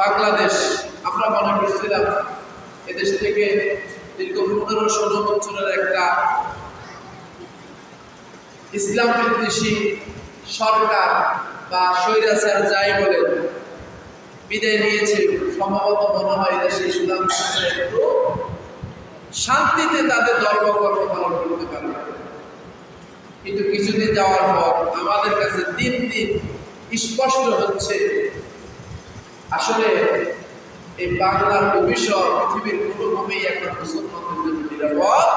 বাংলাদেশ আমরা মনে করছিলাম এদেশ থেকে দীর্ঘ 15-16 বছরের একটা ইসলাম বিদ্বেষী সরকার বা স্বৈরাচার যাই বলে বিদায় নিয়েছে। সম্ভবত মনে হয় দেশে ইসলাম একটু শান্তিতে তাদের ধর্মকর্ম পালন করতে পারবে। কিন্তু কিছুদিন যাওয়ার পর আমাদের কাছে দিন দিন স্পষ্ট হচ্ছে আসলে এই বাংলার ভবিষ্যৎ পৃথিবীর কোনোভাবেই একটা মুসলমানদের জন্য নিরাপদ।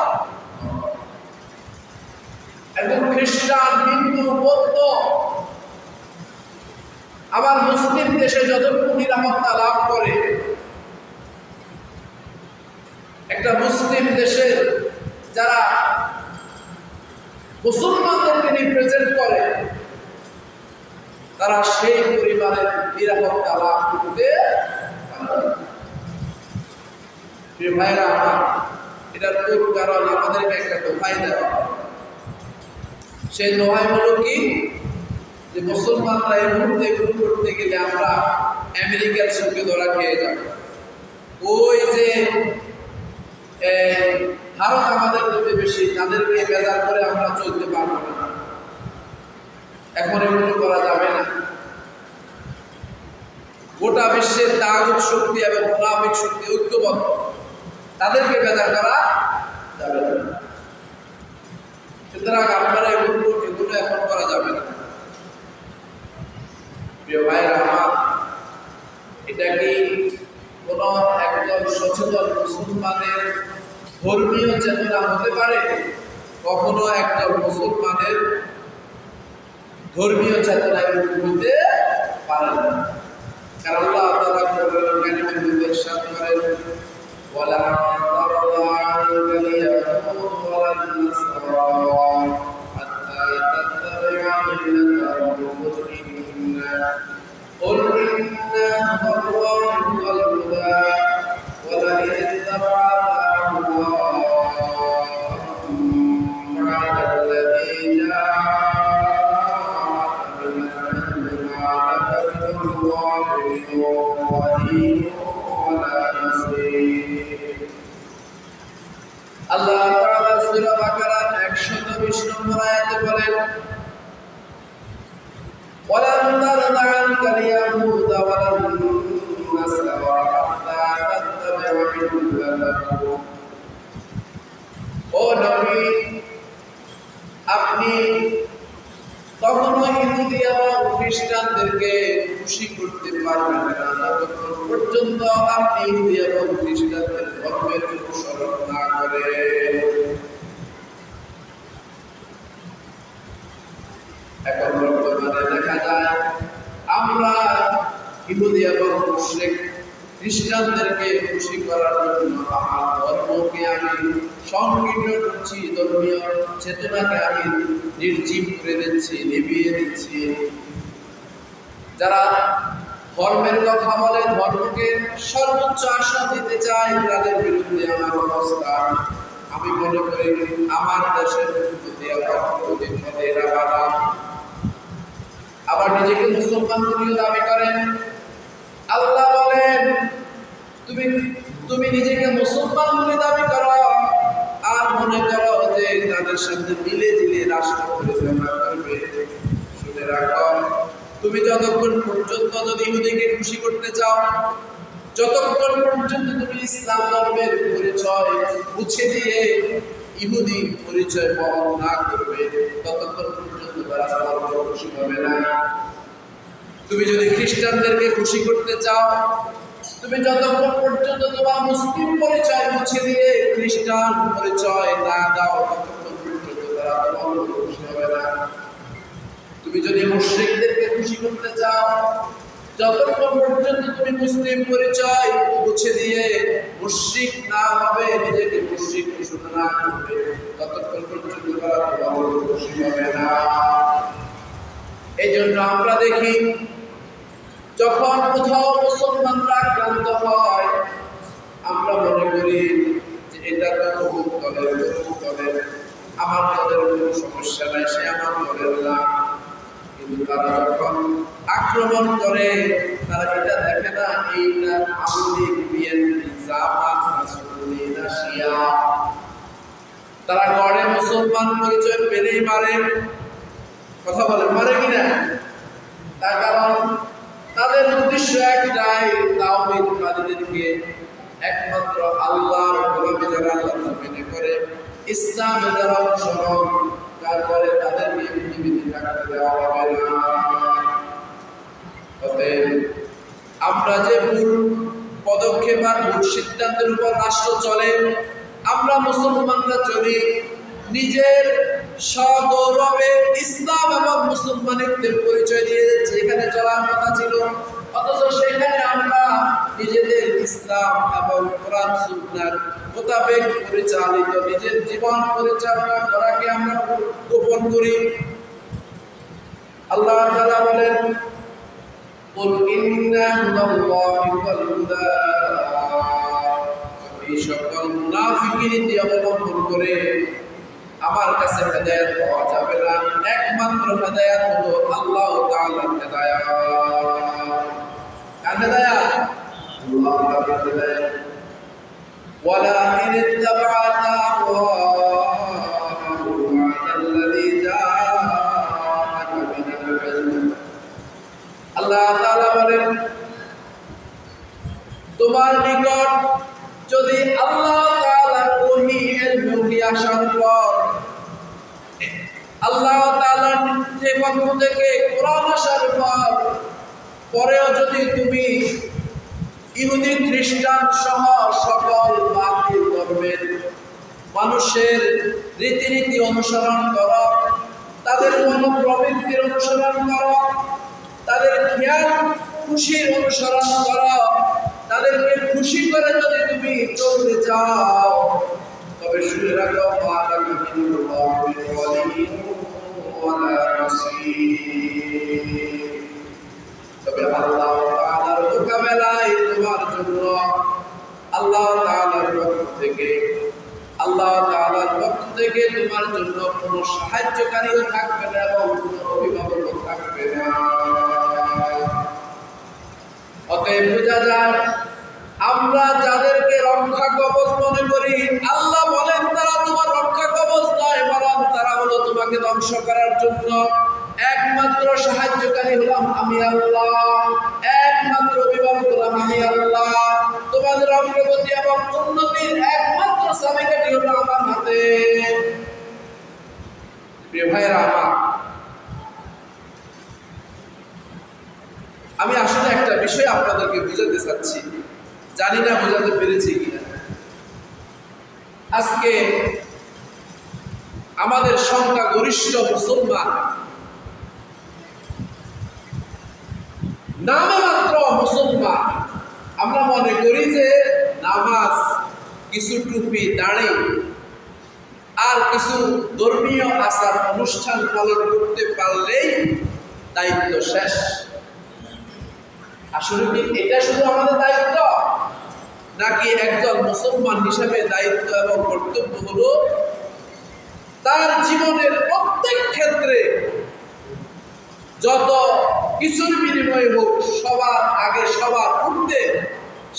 একজন খ্রিস্টান, হিন্দু, বৌদ্ধ আবার মুসলিম দেশে যতটুকু নিরাপত্তা লাভ করে, একটা মুসলিম দেশের যারা মুসলমানদেরকে রিপ্রেজেন্ট করে তারা সেই পরিবারের নিরাপত্তা লাভ করতে পারে। ভাইরা আমার, এটার মূল কারণ আমাদেরকে একটা দোহাই দেওয়া। সেই দোহাই হলো কি, যে মুসলমানরা এই মুহূর্তে গ্রহণ করতে গেলে আমরা আমেরিকার সঙ্গে ধরা খেয়ে যাব। ওই যে ভারত আমাদের প্রতিবেশী, তাদেরকে বেজার করে আমরা চলতে পারবো না। এখন এগুলো করা যাবে না। গোটা বিশ্বের তাগুত শক্তি এবং মুনাফিক শক্তি ঐক্যবদ্ধ, তাদেরকে বেজার করা যাবে না। সুতরাং আপনারা এগুলো এখন করা যাবে না। প্রিয় ভাইরা আমার, এটা কি কোন একজন সচেতন মুসলমানের ধর্মীয় চেতনা হতে পারে? কখনো একজন মুসলমানের ধর্মীয় চেতনা হতে পারে না। কারণ আল্লাহ তাআলা কোরআনের মধ্যে ইরশাদ করেন, ওয়ালা তারদা আনকা ইয়াহুদ ওয়ালা নাসারা হাত্তা তাত্তাবি'a মিল্লাতাহুম قل إن هدى الله هو الهدى ولئن اتبعت أهواءهم بعد الذي جاءك من العلم ما لك من الله من ولي ولا نصير। আল্লাহ তাআলা সূরা বাকারার 120 নম্বর আয়াতে বলেন, وَلَن تَرْضَىٰ عَنكَ الْيَهُودُ وَلَا النَّصَارَىٰ حَتَّىٰ تَتَّبِعَ مِلَّتَهُمْ। ও নবী, আপনি কখনো ইহুদি এবং খ্রিস্টানদেরকে খুশি করতে পারবেন না যতক্ষণ পর্যন্ত আপনি ইহুদি এবং খ্রিস্টানদের ধর্মের অনুসরণ না করেন। এখন বর্তমানে দেখা যায় আমরা ইহুদি এবং মুশরিক খ্রিস্টানদেরকে খুশি করার জন্য আমার ধর্মকে আমি সংকীর্ণ করছি, ধর্মীয় চেতনাকে আমি নির্জীব করে দিচ্ছি, নিভিয়ে দিচ্ছি। যারা ধর্মের কথা বলে, ধর্মকে সর্বোচ্চ আসন দিতে চায়, তাদের বিরুদ্ধে আমার অবস্থান। আমি মনে করি আমার দেশের আবার নিজেকে মুসলমান বলে দাবি করেন। আল্লাহ বলেন, তুমি নিজেকে মুসলমান বলে দাবি করো আর মনে করো যে তাদের সাথে মিলে জিলে রাষ্ট্র পরিচালনা করবে। শুনে রাখো, তুমি যতক্ষণ পর্যন্ত যদি ইহুদিকে খুশি করতে চাও, যতক্ষণ পর্যন্ত তুমি ইসলাম ধর্মের পরিচয় মুছে দিয়ে ইহুদি পরিচয় বহন না করবে, ততক্ষণ পর্যন্ত তারা খুশি হবে না। তুমি যদি খ্রিস্টানদেরকে খুশি করতে চাও, তুমি যতক্ষণ পর্যন্ত তোমার মুসলিম পরিচয় মুছে দিয়ে খ্রিস্টান পরিচয় না দাও, ততক্ষণ পর্যন্ত তারা খুশি হবে না। তুমি যদি মুশরিকদেরকে খুশি করতে চাও, যতক্ষণ পর্যন্ত তুমি মুসলিম পরিচয় মুছে দিয়ে মুশরিক না হবে, নিজেকে মুশরিক ঘোষণা না করবে, ততক্ষণ পর্যন্ত তারা খুশি হবে না। এই জন্য আমরা দেখি যখন কোথাও মুসলমানরা আক্রান্ত হয়, আমরা মনে করি যে এটা তো অমুক দলের, আমার দলের কোনো সমস্যা নাই, সে আমার দলের না। কিন্তু তারা যখন আক্রমণ করে, তারা এটা দেখে না হিনা আমলিক বিয়ান্নি জামান রাসূলিনা শিয়া। তারা গড়ে মুসলমান পরিচয় পেলেই মারে। কথা বলে মারে কিনা? তার কারণ তাদের উদ্দেশ্য একটাই, তাওহীদবাদীদেরকে একমাত্র আল্লাহর গোলামি যারা আল্লাহর জমিনে করে, ইসলামে যারা অনুসরণ তারপরে তাদেরকে পৃথিবীতে থাকতে দেওয়া হবে না। অতএব আমরা যে ভুল পদক্ষেপ আর ভুল সিদ্ধান্তের উপর রাষ্ট্র চলে, আমরা মুসলমানরা চলি নিজের সগৌরবে ইসলাম এবং মুসলমানিত্বের পরিচয় দিয়ে যেখানে চলার কথা ছিল, অথচ সেখানে আমরা নিজেদের ইসলাম এবং কোরআন সুন্নাহর মোতাবেক পরিচালিত নিজের জীবন পরিচালনা করাকে আমরা গোপন করি। আল্লাহ তাআলা বলেন, কুল ইন্না হুদাল্লাহি ওয়াল হুদা। এই সকল মুনাফিকিন দিয়ে অবলম্বন করে আমার কাছে হেদায়েত পাওয়া যাবে না। একমাত্র হেদায়েত হলো আল্লাহ তাআলার হেদায়েত। কার হেদায়েত? আল্লাহ তাআলার হেদায়েত। ওয়ালা ইন ইত্তাবা'তা আল্লাযী জাআকা মিনাল ইলম। আল্লাহ তাআলা বলেন, তোমার নিকট যদি আল্লাহ তাআলার ওহী ইলমে আসার পর, আল্লাহ তাআলার পক্ষ থেকে কোরআন আসার পর পরেও যদি তুমি ইহুদি খ্রিস্টান সহ সকল বাতিল ধর্মের মানুষের রীতিনীতি অনুসরণ করো, তাদের মনোপ্রবৃত্তির অনুসরণ করো, তাদের খেয়াল খুশির অনুসরণ করো, তাদেরকে খুশি করে যদি তুমি চলতে চাও, তবে শুনে রাখো তবে আল্লাহ তাআলার মোকাবেলায় তোমার জন্য আল্লাহ তাআলার পক্ষ থেকে তোমার জন্য কোনো সাহায্যকারীও থাকবে না এবং কোনো অভিভাবকও থাকবে না। অতএব বোঝা যায় আমরা যাদেরকে রক্ষা কবচ মনে করি, আল্লাহ বলেন তারা তোমার রক্ষা কবচ নয়, বরং তারা হলো তোমাকে ধ্বংস করার জন্য। একমাত্র সাহায্যকারী হলাম আমি আল্লাহ, একমাত্র অভিভাবক হলাম আমি আল্লাহ। তোমাদের অগ্রগতি এবং উন্নতির একমাত্র চাবিকাঠি হলো আমার হাতে। প্রিয় ভাইরা আমার, আমি আসলে একটা বিষয় আপনাদেরকে বুঝাতে চাচ্ছি, জানি না বোঝাতে পেরেছি কিনা। আজকে আমাদের সংখ্যা গরিষ্ঠ মুসলমান, নামে মাত্র মুসলমান। আমরা মনে করি যে নামাজ, কিছু টুপি দাড়ি আর কিছু ধর্মীয় আচার অনুষ্ঠান পালন করতে পারলেই দায়িত্ব শেষ। আসলে কি এটা শুধু আমাদের দায়িত্ব, নাকি একজন মুসলমান হিসেবে দায়িত্ব এবং কর্তব্য হলো তার জীবনের প্রত্যেক ক্ষেত্রে যত কিছুর বিনিময়ে হোক সবার আগে সবার ঊর্ধ্বে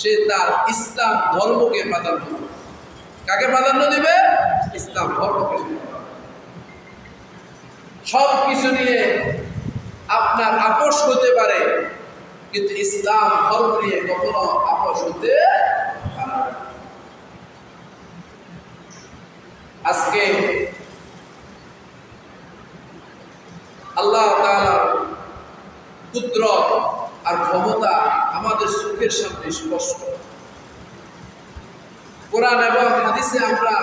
সে তার ইসলাম ধর্মকে প্রাধান্য দেবে। কাকে প্রাধান্য দিবে? ইসলাম ধর্মকে। সব কিছু নিয়ে আপনার আপোষ হতে পারে, কিন্তু ইসলাম ধর্ম নিয়ে কখনো আপোষ হতে পারে না। আজকে আল্লাহ তাআলার কুদরত আর ক্ষমতা আমাদের চোখের সামনে স্পষ্ট। কোরআন এবং হাদিসে আমরা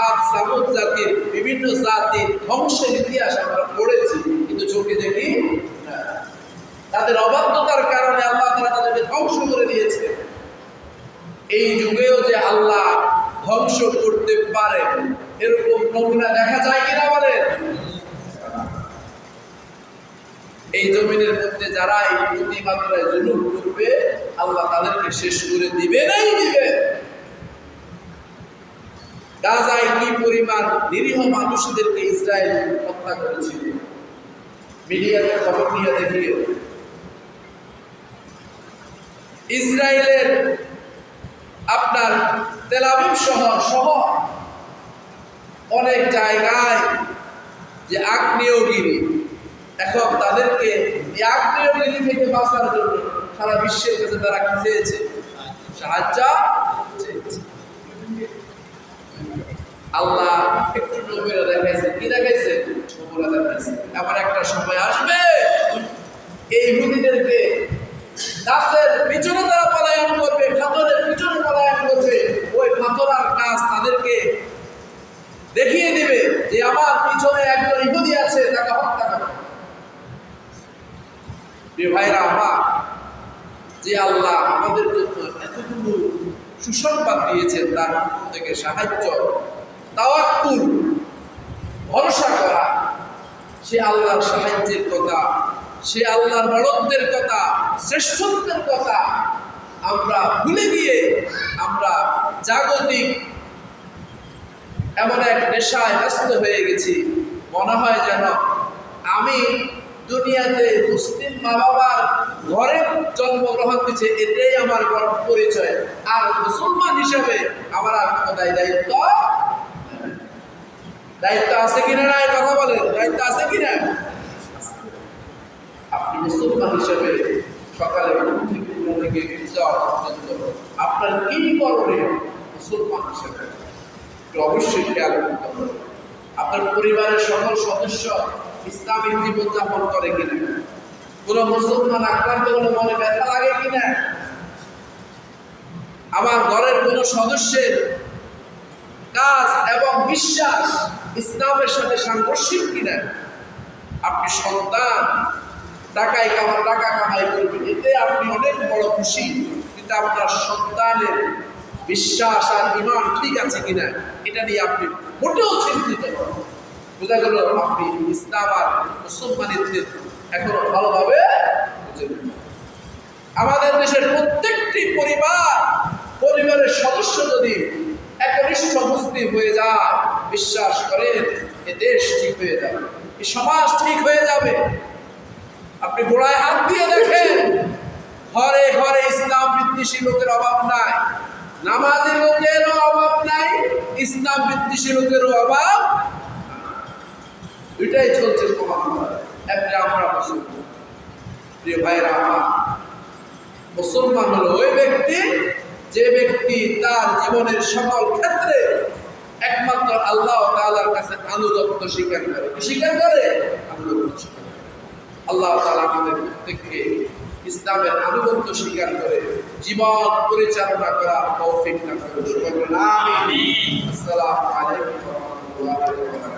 আদ সামুদ জাতির বিভিন্ন জাতির ধ্বংসের ইতিহাস আমরা পড়েছি, কিন্তু চোখে দেখি না। তাদের অবাধ্যতার কারণে আল্লাহ তাআলা তাদেরকে ধ্বংস করে দিয়েছে। এই যুগেও যে আল্লাহ ধ্বংস করতে পারে এরকম নমুনা দেখা যায় কিনা বলেন? এই জমিনের মধ্যে যারা এই প্রতিমাত্রায় জুলুম করবে আল্লাহ তাদেরকে শেষ করে দিবে নাই দিবে। গাজায় কি পরিমাণ নিরীহ মানুষদেরকে ইসরায়েল হত্যা করেছিল, মিডিয়াতে খবর নিয়ে দেখিয়ে। ইসরায়েলের আপনার তেল আবিব শহর সহ অনেক জায়গায় যে আগ্নেয়গিরি, এখন তাদেরকে এই আগ্নেয়গিরি থেকে বাঁচার জন্য সারা বিশ্বের কাছে তারা কি চেয়েছে? সাহায্য চেয়েছে। আল্লাহ একটু নবীরা দেখাইছে, কি দেখাইছে? নবীরা দেখাইছে এমন একটা সময় আসবে এই ইহুদিদেরকে গাছের পিছনে তারা পলায়ন করবে, পাথরের পিছনে পলায়ন করবে। ওই পাথর আর গাছ তাদেরকে দেখিয়ে দিবে যে আমার পিছনে একজন ইহুদি আছে, তাকে হত্যা করো। প্রিয় ভাইরা আমার, যে আল্লাহ আমাদের জন্য এতগুলো সুসংবাদ দিয়েছেন, তার থেকে সাহায্য, তাওয়াক্কুল, ভরসা করা, সে আল্লাহর সাহায্যের কথা, সে আল্লাহর বড়ত্বের কথা, শ্রেষ্ঠত্বের কথা আমরা ভুলে গিয়ে আমরা জাগতিক এমন এক নেশায় ব্যস্ত হয়ে গেছি। মনে হয় যেন আমি দুনিয়াতে মুসলিম মা বাবার ঘরে জন্মগ্রহণ করেছে, এটাই আমার বড় পরিচয়, আর মুসলমান হিসাবে আমার আর কোনো দায়িত্ব আছে কিনা? না, কথা বলেন, দায়িত্ব আছে কিনা? আপনি মুসলমান হিসাবে সকালে থেকে যাওয়া পর্যন্ত আপনার কি করণীয়? মুসলমান হিসাবে অবশ্যই খেয়াল করতে হবে আপনার পরিবারের সকল সদস্য ইসলামিক জীবনযাপন করে কিনা, কোন মুসলমান আক্রান্ত হলে মনে ব্যথা লাগে কিনা, আমার ঘরের কোন সদস্যের কাজ এবং বিশ্বাস ইসলামের সাথে সাংঘর্ষিক কিনা। আপনি সন্তান টাকা কামাই করবেন, এতে আপনি অনেক বড় খুশি, কিন্তু আপনার সন্তানের বিশ্বাস আর ঈমান ঠিক আছে কিনা এটা নিয়ে আপনি মোটেও চিন্তিত নন। বোঝা গেল আপনি ইসলাম আর মুসলমানিত্বের এখনো ভালোভাবে বুঝেন। আমাদের দেশের প্রত্যেকটি পরিবারের সদস্য যদি একনিষ্ঠ মুসলিম হয়ে যায়, বিশ্বাস করেন এ দেশ ঠিক হয়ে যাবে, এ সমাজ ঠিক হয়ে যাবে। আপনি গোড়ায় হাত দিয়ে দেখেন, ঘরে ঘরে ইসলাম বিদ্বেষী লোকের অভাব নাই, নামাজি লোকেরও অভাব নাই, ইসলাম বিদ্বেষী লোকেরও অভাব। দুইটাই চলছে এমনি আমরা মুসলমান। প্রিয় ভাইরা আমার, মুসলমান হলো ওই ব্যক্তি যে ব্যক্তি তার জীবনের সকল ক্ষেত্রে একমাত্র আল্লাহ তাআলার কাছে আনুগত্য স্বীকার করে। কি স্বীকার করে? আনুগত্য স্বীকার করে। আল্লাহ তাআলা আমাদের প্রত্যেককে ইসলামের আনুগত্য স্বীকার করে জীবন পরিচালনা করার তৌফিক দান করুন। আমিন। আসসালামু আলাইকুম ওয়া রাহমাতুল্লাহি ওয়া বারাকাতুহু।